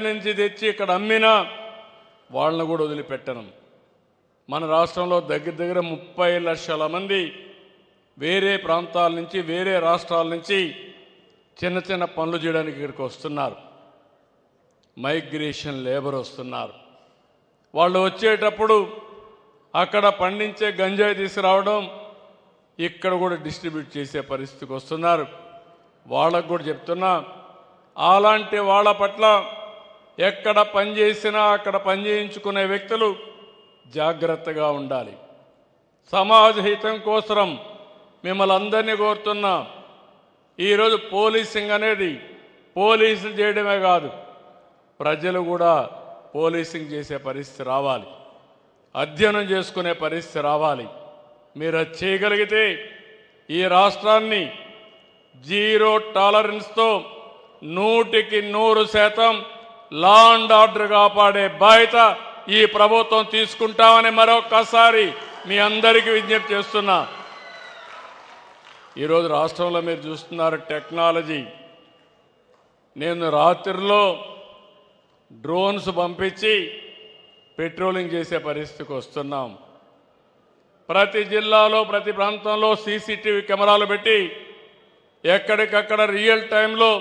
నుంచి తెచ్చి ఇక్కడ అమ్మినా వాళ్ళని కూడా వదిలిపెట్టను. మన రాష్ట్రంలో దగ్గర దగ్గర 30 లక్షల మంది వేరే ప్రాంతాల నుంచి వేరే రాష్ట్రాల నుంచి చిన్న చిన్న పనులు చేయడానికి ఇక్కడికి వస్తున్నారు. మైగ్రేషన్ లేబర్ వస్తున్నారు. వాళ్ళు వచ్చేటప్పుడు అక్కడ పండించే గంజాయి తీసుకురావడం, ఇక్కడ కూడా డిస్ట్రిబ్యూట్ చేసే పరిస్థితికి వస్తున్నారు. వాళ్ళకు కూడా చెప్తున్నా, అలాంటి వాళ్ళ పట్ల ఎక్కడ పనిచేసినా అక్కడ పనిచేయించుకునే వ్యక్తులు జాగ్రత్తగా ఉండాలి. సమాజ హితం కోసం మిమ్మల్ని అందరినీ కోరుతున్నా. ఈరోజు పోలీసింగ్ అనేది పోలీసులు చేయడమే కాదు, ప్రజలు కూడా పోలీసింగ్ చేసే పరిస్థితి రావాలి, అధ్యయనం చేసుకునే పరిస్థితి రావాలి. మీరు అది చేయగలిగితే ఈ రాష్ట్రాన్ని జీరో టాలరెన్స్తో 100% లా అండ్ ఆర్డర్ కాపాడే బాధ్యత ఈ ప్రభుత్వం తీసుకుంటామని మరొక్కసారి మీ అందరికీ విజ్ఞప్తి చేస్తున్నా. ఈరోజు రాష్ట్రంలో మీరు చూస్తున్నారు టెక్నాలజీ. నేను రాత్రిలో డ్రోన్స్ పంపించి పెట్రోలింగ్ చేసే పరిస్థితికి వస్తున్నాం. ప్రతి జిల్లాలో ప్రతి ప్రాంతంలో సీసీటీవీ కెమెరాలు పెట్టి ఎక్కడికక్కడ రియల్ టైంలో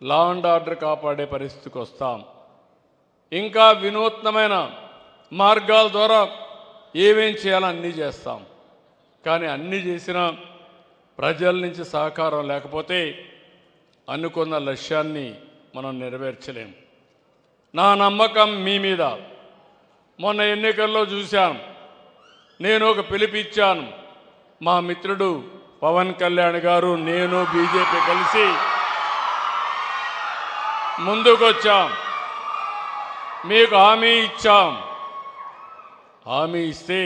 లా అండ్ ఆర్డర్ కాపాడే పరిస్థితికి వస్తాం. ఇంకా వినూత్నమైన మార్గాల ద్వారా ఏమేం చేయాలో అన్నీ చేస్తాం. కానీ అన్నీ చేసినా ప్రజల నుంచి సహకారం లేకపోతే అనుకున్న లక్ష్యాన్ని మనం నెరవేర్చలేం. నా నమ్మకం మీ మీద. మొన్న ఎన్నికల్లో చూశాను, నేను ఒక పిలుపిచ్చాను. మా మిత్రుడు పవన్ కళ్యాణ్ గారు, నేను, బీజేపీ కలిసి ముందుకొచ్చాం. మీకు హామీ ఇచ్చాం. హామీ ఇస్తే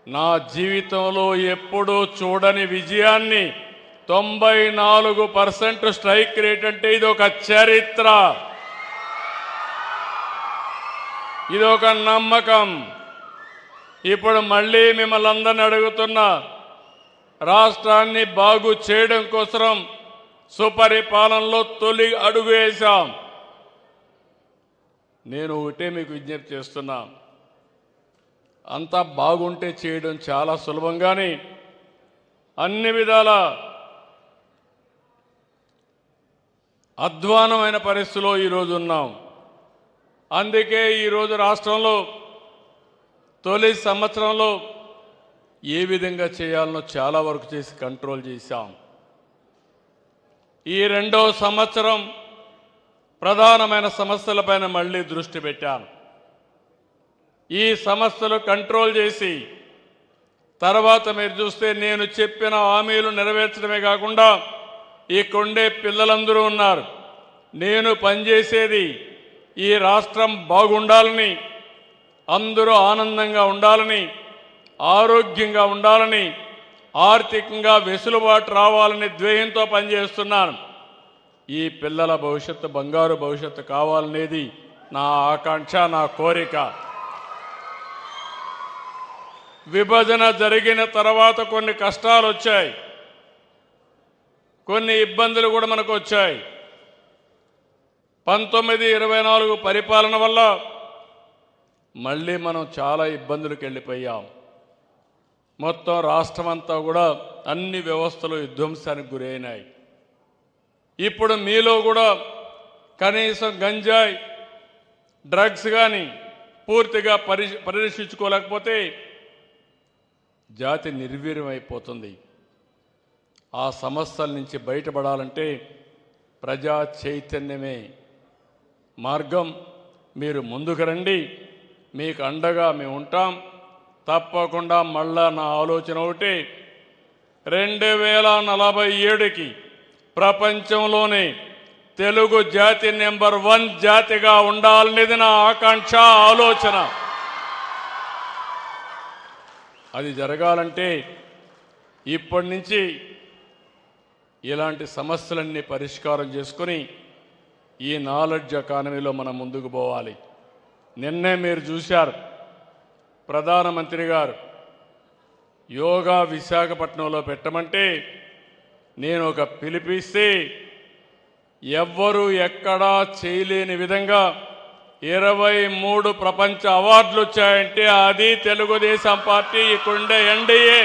నా జీవితంలో ఎప్పుడూ చూడని విజయాన్ని 94% స్ట్రైక్ రేట్ అంటే ఇది ఒక చరిత్ర, ఇది ఒక నమ్మకం. ఇప్పుడు మళ్ళీ మిమ్మల్ని అందరినీ అడుగుతున్నా, రాష్ట్రాన్ని బాగు చేయడం కోసం సుపరిపాలనలో తొలి అడుగు వేశాం. నేను ఒకటే మీకు విజ్ఞప్తి చేస్తున్నా, అంతా బాగుంటే చేయడం చాలా సులభంగానే అన్ని విధాల అధ్వానమైన పరిస్థితిలో ఈరోజు ఉన్నాం. అందుకే ఈరోజు రాష్ట్రంలో తొలి సంవత్సరంలో ఏ విధంగా చేయాలనో చాలా వరకు చేసి కంట్రోల్ చేశాం. ఈ రెండవ సంవత్సరం ప్రధానమైన సమస్యలపైన మళ్ళీ దృష్టి పెట్టాను. ఈ సమస్యలు కంట్రోల్ చేసి తర్వాత మీరు చూస్తే నేను చెప్పిన హామీలు నెరవేర్చడమే కాకుండా ఇక్కడుండే పిల్లలందరూ ఉన్నారు. నేను పనిచేసేది ఈ రాష్ట్రం బాగుండాలని, అందరూ ఆనందంగా ఉండాలని, ఆరోగ్యంగా ఉండాలని, ఆర్థికంగా వెసులుబాటు రావాలని ధ్యేయంతో పనిచేస్తున్నాను. ఈ పిల్లల భవిష్యత్తు బంగారు భవిష్యత్తు కావాలనేది నా ఆకాంక్ష, నా కోరిక. విభజన జరిగిన తర్వాత కొన్ని కష్టాలు వచ్చాయి, కొన్ని ఇబ్బందులు కూడా మనకు వచ్చాయి. 1924 పరిపాలన వల్ల మళ్ళీ మనం చాలా ఇబ్బందులకు వెళ్ళిపోయాం. మొత్తం రాష్ట్రమంతా కూడా అన్ని వ్యవస్థలు విధ్వంసానికి గురైనాయి. ఇప్పుడు మీలో కూడా కనీసం గంజాయి, డ్రగ్స్ కానీ పూర్తిగా పరిరక్షించుకోలేకపోతే జాతి నిర్వీర్యం అయిపోతుంది. ఆ సమస్యల నుంచి బయటపడాలంటే ప్రజా చైతన్యమే మార్గం. మీరు ముందుకు రండి, మీకు అండగా మేము ఉంటాం. తప్పకుండా మళ్ళా నా ఆలోచన ఒకటి, 2047కి ప్రపంచంలోనే తెలుగు జాతి నెంబర్ 1 జాతిగా ఉండాలనేది నా ఆకాంక్ష, ఆలోచన. అది జరగాలంటే ఇప్పటి నుంచి ఇలాంటి సమస్యలన్నీ పరిష్కారం చేసుకొని ఈ నాలెడ్జ్ ఎకానమీలో మనం ముందుకు పోవాలి. నిన్నే మీరు చూశారు, ప్రధానమంత్రి గారు యోగా విశాఖపట్నంలో పెట్టమంటే నేను ఒక పిలిపిస్తే ఎవ్వరూ ఎక్కడా చేయలేని విధంగా 23 ప్రపంచ అవార్డులు వచ్చాయంటే అది తెలుగుదేశం పార్టీ ఇక్కడుండే ఎన్డీఏ